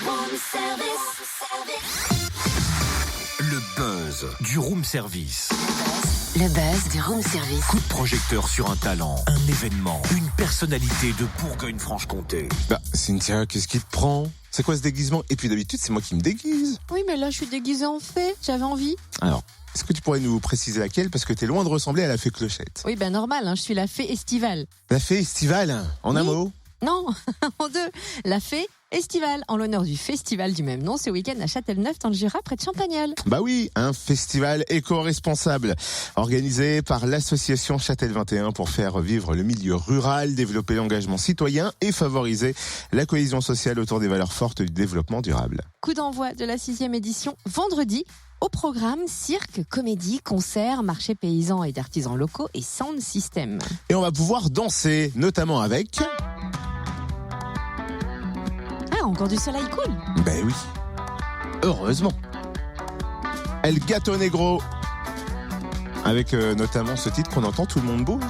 Room service. Le buzz du room service. Le buzz du room service. Coup de projecteur sur un talent, un événement, une personnalité de Bourgogne-Franche-Comté. Cynthia, qu'est-ce qui te prend? C'est quoi ce déguisement? Et puis d'habitude, c'est moi qui me déguise. Oui, mais là, je suis déguisée en fée. J'avais envie. Alors, est-ce que tu pourrais nous préciser laquelle? Parce que t'es loin de ressembler à la fée Clochette. Oui, ben normal, je suis la fée estivale. La fée estivale, en un Oui. mot? Non, en deux. La fée estivale, en l'honneur du festival du même nom, ce week-end à Châtelneuf, dans le Jura, près de Champagnole. Bah oui, un festival éco-responsable organisé par l'association Châtel 21 pour faire vivre le milieu rural, développer l'engagement citoyen et favoriser la cohésion sociale autour des valeurs fortes du développement durable. Coup d'envoi de la 6e édition vendredi. Au programme, cirque, comédie, concerts, marchés paysans et d'artisans locaux et sound system. Et on va pouvoir danser, notamment avec... Ah, encore du soleil cool. Ben oui, heureusement. El Gato Negro, avec notamment ce titre qu'on entend, Tout le monde bouge.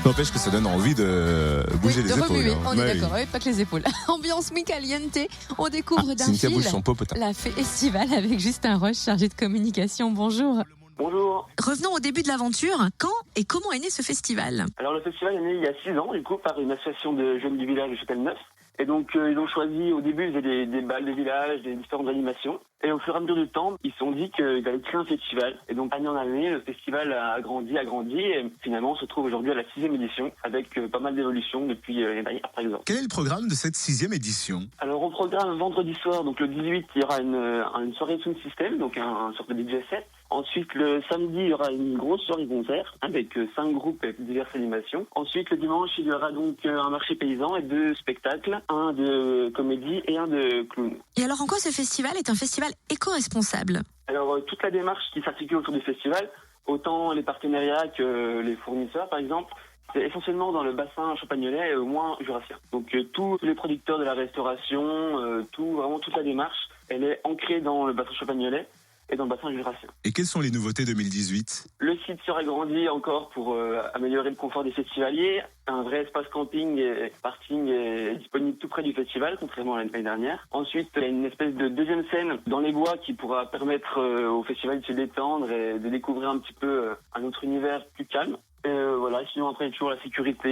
N'empêche que ça donne envie de bouger Oui, les de épaules. remuer, hein. on est Ouais, d'accord, oui, pas que les épaules. Ambiance mi caliente, on découvre d'un Cynthia fil bouge son popotin. la fée estivale avec Justin Roche, chargé de communication. Bonjour. Bonjour. Revenons au début de l'aventure. Quand et comment est né ce festival? Alors le festival est né il y a 6 ans du coup par une association de jeunes du village de Châtelneuf. Et donc ils ont choisi, au début ils faisaient des balles de village, des différentes animations. Et au fur et à mesure du temps, ils se sont dit qu'ils allaient créer un festival. Et donc année en année, le festival a grandi. Et finalement on se retrouve aujourd'hui à la 6e édition avec pas mal d'évolutions depuis l'année dernière par exemple. Quel est le programme de cette 6e édition? Alors au programme vendredi soir, donc le 18, il y aura une soirée sound system, donc un sorte de DJ set. Ensuite, le samedi, il y aura une grosse soirée concert avec 5 groupes et diverses animations. Ensuite, le dimanche, il y aura donc un marché paysan et 2 spectacles, un de comédie et un de clown. Et alors en quoi ce festival est un festival éco-responsable? Alors, toute la démarche qui s'articule autour du festival, autant les partenariats que les fournisseurs, par exemple, c'est essentiellement dans le bassin champagnolais et au moins jurassien. Donc, tous les producteurs de la restauration, vraiment toute la démarche, elle est ancrée dans le bassin champagnolais et dans le bassin jurassien. Et quelles sont les nouveautés 2018? Le site sera agrandi encore pour améliorer le confort des festivaliers. Un vrai espace camping et parking est disponible tout près du festival, contrairement à l'année dernière. Ensuite, il y a une espèce de deuxième scène dans les bois qui pourra permettre au festival de se détendre et de découvrir un petit peu un autre univers plus calme. Voilà. Sinon, après, il y a toujours la sécurité,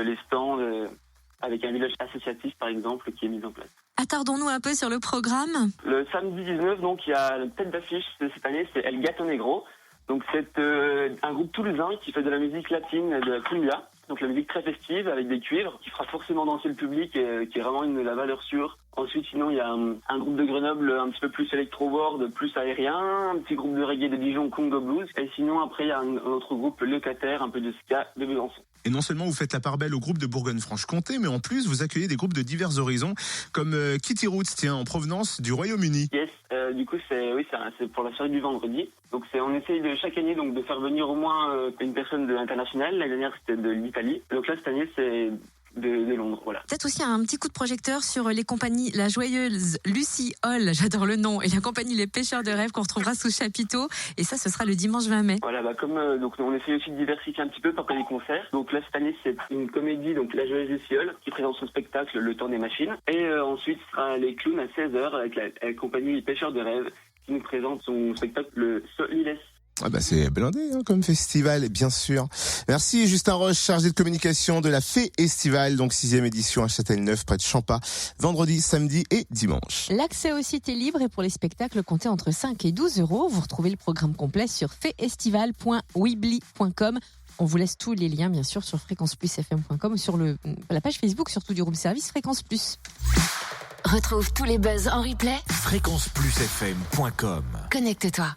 les stands, avec un village associatif, par exemple, qui est mis en place. Attardons-nous un peu sur le programme. Le samedi 19, donc, il y a la tête d'affiche de cette année, c'est El Gato Negro. Donc, c'est un groupe toulousain qui fait de la musique latine et de la cumbia. Donc, la musique très festive avec des cuivres qui fera forcément danser le public et qui est vraiment la valeur sûre. Ensuite, sinon, il y a un groupe de Grenoble un petit peu plus électro-world, plus aérien. Un petit groupe de reggae de Dijon, Congo Blues. Et sinon, après, il y a un autre groupe locataire, un peu de ska, de Besançon. Et non seulement vous faites la part belle au groupe de Bourgogne-Franche-Comté, mais en plus vous accueillez des groupes de divers horizons, comme Kitty Roots, en provenance du Royaume-Uni. Yes, du coup c'est pour la soirée du vendredi. Donc on essaye de chaque année donc de faire venir au moins une personne de l'international. L'année dernière c'était de l'Italie. Donc là cette année c'est de Londres, voilà. Peut-être aussi un petit coup de projecteur sur les compagnies La Joyeuse, Lucie Hall, j'adore le nom, et la compagnie Les Pêcheurs de Rêve qu'on retrouvera sous chapiteau. Et ça, ce sera le dimanche 20 mai. Voilà, comme donc on essaie aussi de diversifier un petit peu par les concerts. Donc là cette année c'est une comédie, donc La Joyeuse Lucie Hall qui présente son spectacle Le Temps des Machines. Et ensuite ce sera les clowns à 16h avec la compagnie Les Pêcheurs de Rêve qui nous présente son spectacle Le Soliles. Ah bah c'est blindé comme festival, bien sûr. Merci Justin Roche, chargé de communication de la Fée Estivale, donc 6e édition à Châtelneuf, près de Champa, vendredi, samedi et dimanche. L'accès au site est libre et pour les spectacles comptés entre 5 et 12 €, vous retrouvez le programme complet sur feestival.weebly.com. On vous laisse tous les liens, bien sûr, sur fréquenceplusfm.com, sur la page Facebook, surtout du Room Service Fréquence Plus. Retrouve tous les buzz en replay. Fréquenceplusfm.com. Connecte-toi.